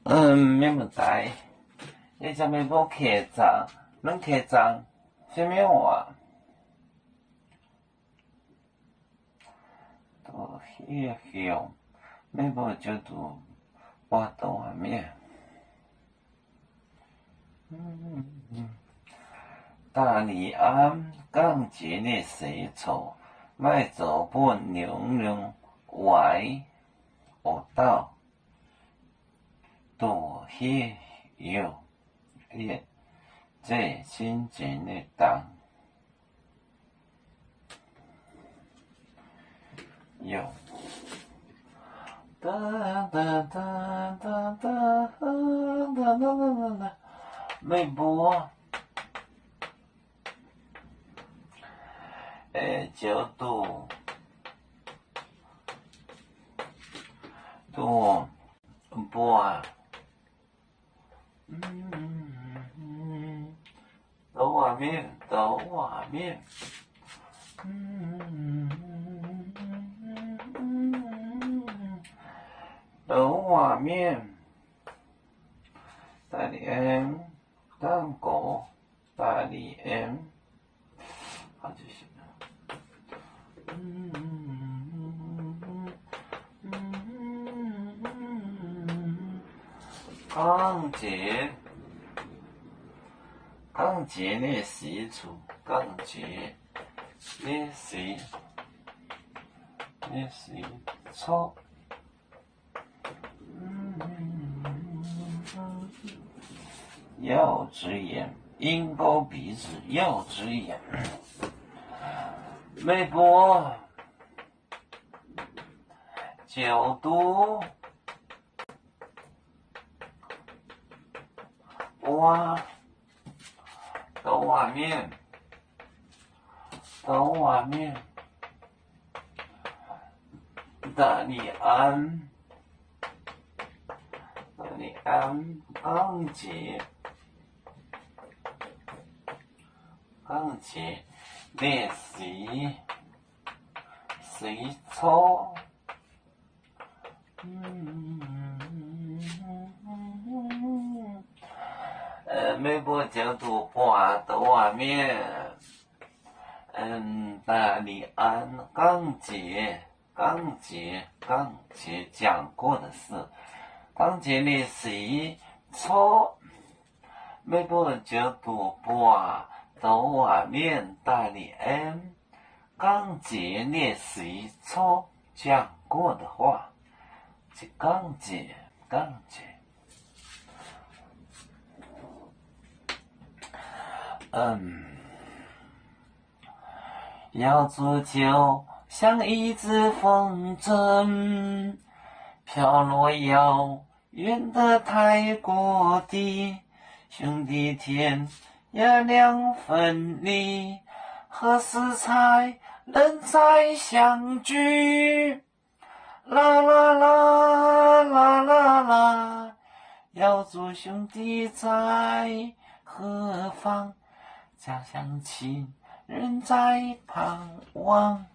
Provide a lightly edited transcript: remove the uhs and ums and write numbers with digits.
免问题。你怎么无客栈？恁客栈啥物话？都迄向，要无就都活动下面。大利安港节的洗错，卖走本娘娘歪学道，多些有也这真正的当有。哒哒哒哒哒哒哒哒哒，微博。角度多播抖画面抖画面抖画面大力 M 当狗大力 M 好就行了。钢节的洗出，钢节的洗错。右直眼，鹰钩鼻子，右直眼。微博角度哇，抖画面，抖画面，大力安，大力安，钢节，钢节，练习，洗错。微博角度半抖画面，大力安钢节讲过的事，钢节练习错。微博角度半抖画面，大力安钢节练习错讲过的话，是钢节。要做就像一只风筝，飘落遥远的太过地，兄弟天涯两分离，何时才能再相聚？啦啦啦啦啦啦，要做兄弟在何方？家乡亲人在盼望。